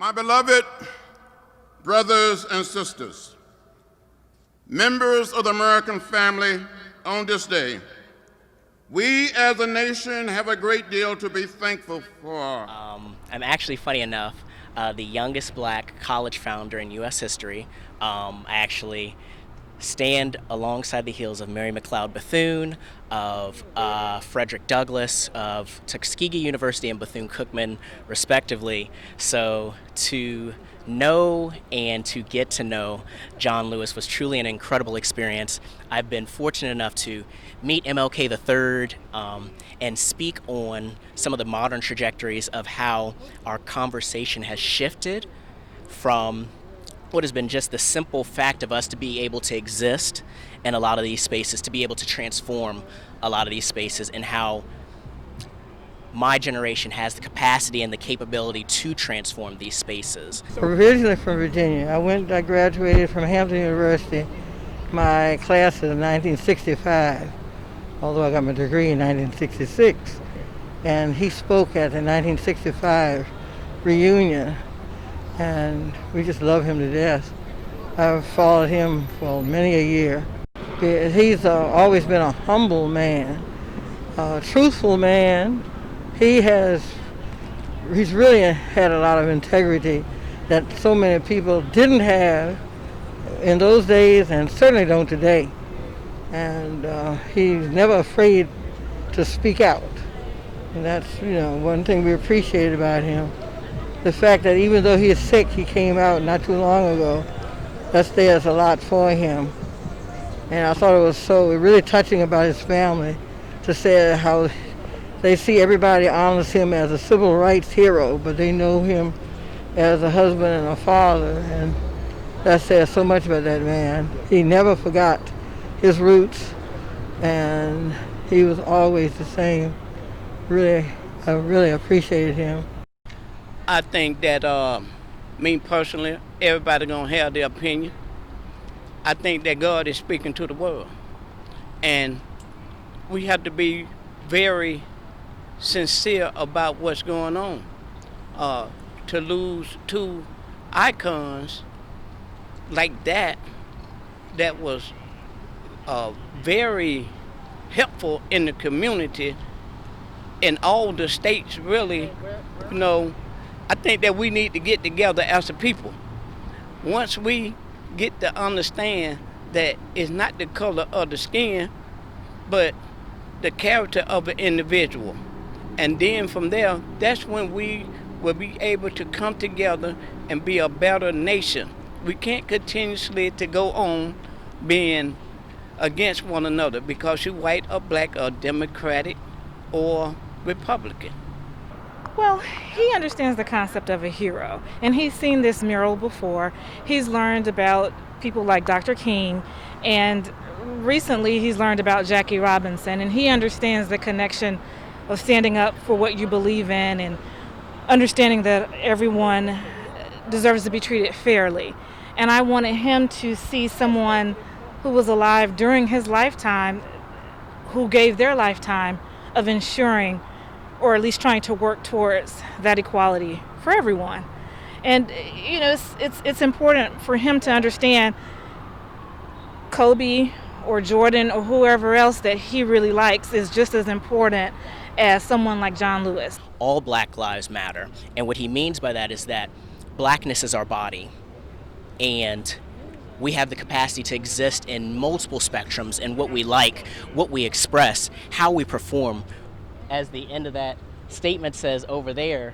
My beloved brothers and sisters, members of the American family, on this day, we as a nation have a great deal to be thankful for. I'm actually, funny enough, the youngest black college founder in U.S. history. I actually stand alongside the heels of Mary McLeod Bethune, of Frederick Douglass, of Tuskegee University and Bethune-Cookman, respectively. So to know and to get to know John Lewis was truly an incredible experience. I've been fortunate enough to meet MLK III and speak on some of the modern trajectories of how our conversation has shifted from what has been just the simple fact of us to be able to exist in a lot of these spaces, to be able to transform a lot of these spaces, and how my generation has the capacity and the capability to transform these spaces. Originally from Virginia. I graduated from Hampton University. My class is 1965, although I got my degree in 1966. And he spoke at the 1965 reunion, and we just love him to death. I've followed him for many a year. He's always been a humble man, a truthful man. He's really had a lot of integrity that so many people didn't have in those days and certainly don't today. And he's never afraid to speak out. And that's, one thing we appreciate about him. The fact that even though he is sick, he came out not too long ago. That says a lot for him. And I thought it was really touching about his family to say how they see everybody honors him as a civil rights hero, but they know him as a husband and a father, and that says so much about that man. He never forgot his roots, and he was always the same. I really appreciated him. I think that, me personally, everybody gonna have their opinion. I think that God is speaking to the world, and we have to be very sincere about what's going on. To lose two icons like that was very helpful in the community, in all the states, really. I think that we need to get together as a people. Once we get to understand that it's not the color of the skin, but the character of an individual. And then from there, that's when we will be able to come together and be a better nation. We can't continuously to go on being against one another because you're white or black or Democratic or Republican. Well, he understands the concept of a hero, and he's seen this mural before. He's learned about people like Dr. King, and recently he's learned about Jackie Robinson, and he understands the connection of standing up for what you believe in and understanding that everyone deserves to be treated fairly. And I wanted him to see someone who was alive during his lifetime, who gave their lifetime of ensuring, or at least trying to work towards, that equality for everyone. And it's important for him to understand Kobe or Jordan or whoever else that he really likes is just as important as someone like John Lewis. All Black lives matter, and what he means by that is that blackness is our body, and we have the capacity to exist in multiple spectrums in what we like, what we express, how we perform. As the end of that statement says over there,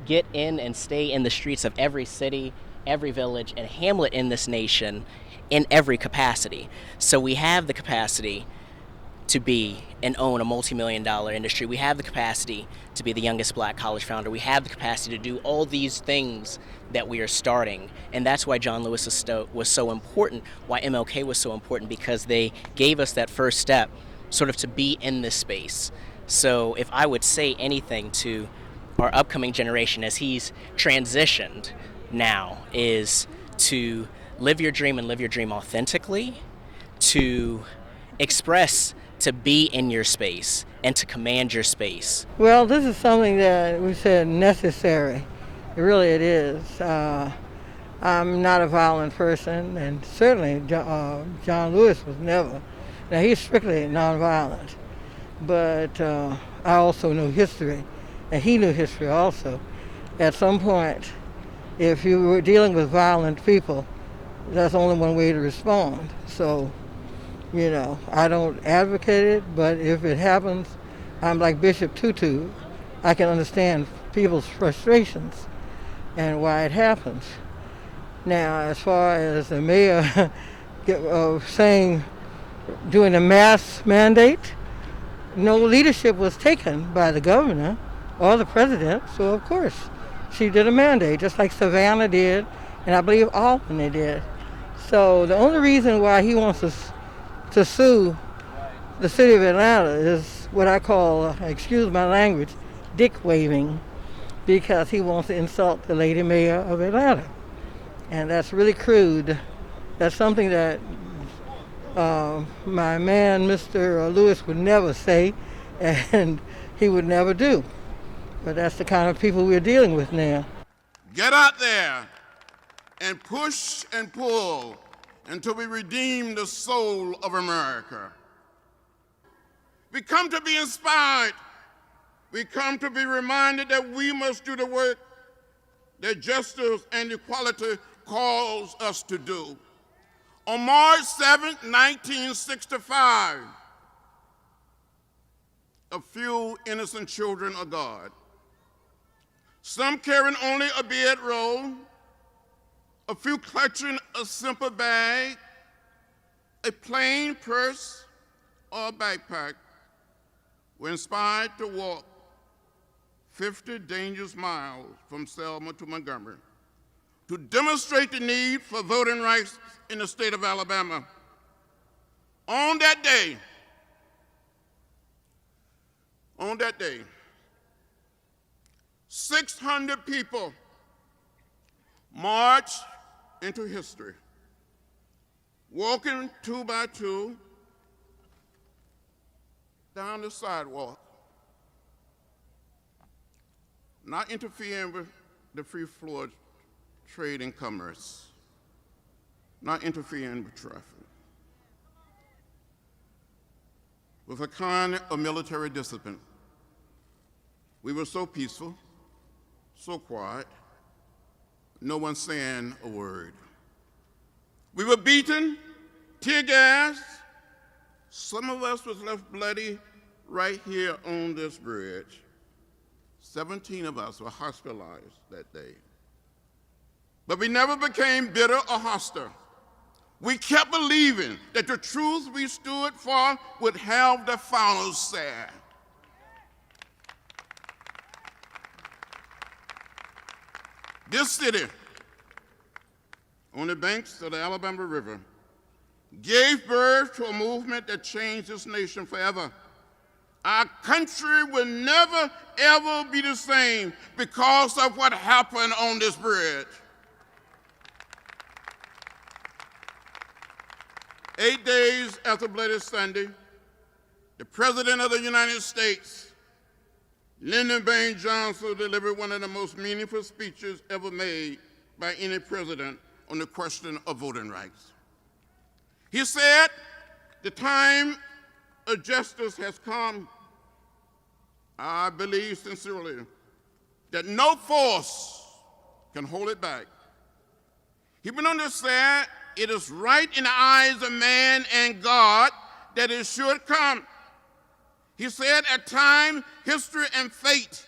get in and stay in the streets of every city, every village, and hamlet in this nation in every capacity. So we have the capacity to be and own a multi-million-dollar industry. We have the capacity to be the youngest black college founder. We have the capacity to do all these things that we are starting. And that's why John Lewis was so important, why MLK was so important, because they gave us that first step sort of to be in this space. So if I would say anything to our upcoming generation as he's transitioned now, is to live your dream and live your dream authentically, to express to be in your space and to command your space? Well, this is something that we said necessary. It is. I'm not a violent person, and certainly John Lewis was never. Now, he's strictly nonviolent, but I also know history, and he knew history also. At some point, if you were dealing with violent people, that's only one way to respond. So, I don't advocate it, but if it happens, I'm like Bishop Tutu. I can understand people's frustrations and why it happens. Now, as far as the mayor doing a mask mandate, no leadership was taken by the governor or the president, so of course she did a mandate, just like Savannah did, and I believe Albany did. So the only reason why he wants to sue the city of Atlanta is what I call, excuse my language, dick waving, because he wants to insult the lady mayor of Atlanta. And that's really crude. That's something that my man, Mr. Lewis, would never say, and he would never do. But that's the kind of people we're dealing with now. Get out there and push and pull until we redeem the soul of America. We come to be inspired. We come to be reminded that we must do the work that justice and equality calls us to do. On March 7, 1965, a few innocent children of God, some carrying only a bedroll, a few clutching a simple bag, a plain purse, or a backpack, were inspired to walk 50 dangerous miles from Selma to Montgomery to demonstrate the need for voting rights in the state of Alabama. On that day, 600 people marched into history, walking 2 by 2 down the sidewalk, not interfering with the free flow of trade and commerce, not interfering with traffic, with a kind of military discipline. We were so peaceful, so quiet, no one saying a word. We were beaten, tear gassed. Some of us was left bloody right here on this bridge. 17 of us were hospitalized that day. But we never became bitter or hostile. We kept believing that the truth we stood for would have the final say. This city, on the banks of the Alabama River, gave birth to a movement that changed this nation forever. Our country will never, ever be the same because of what happened on this bridge. 8 days after Bloody Sunday, the President of the United States, Lyndon Baines Johnson, delivered one of the most meaningful speeches ever made by any president on the question of voting rights. He said, "The time of justice has come. I believe sincerely that no force can hold it back." He went on to say, "It is right in the eyes of man and God that it should come." He said, "At times, history and fate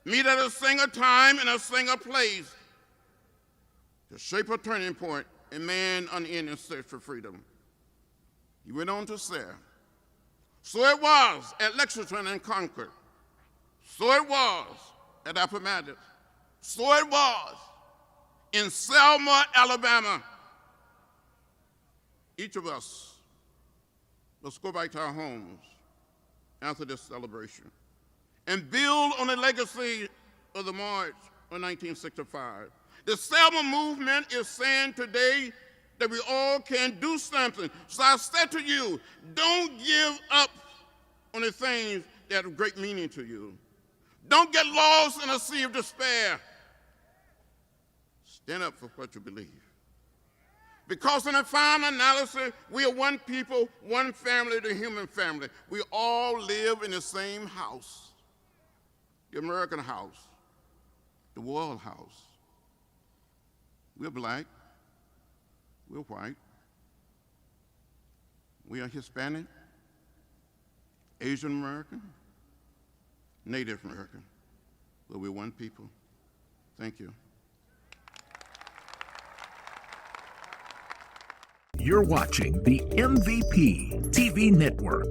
meet at a single time and a single place to shape a turning point in man's unending search for freedom." He went on to say, "So it was at Lexington and Concord. So it was at Appomattox. So it was in Selma, Alabama." Each of us must go back to our homes after this celebration and build on the legacy of the March of 1965. The Selma movement is saying today that we all can do something. So I said to you, don't give up on the things that have great meaning to you. Don't get lost in a sea of despair. Stand up for what you believe. Because in the final analysis, we are one people, one family, the human family. We all live in the same house, the American house, the world house. We're black, we're white, we are Hispanic, Asian American, Native American, but we're one people. Thank you. You're watching the MVP TV network.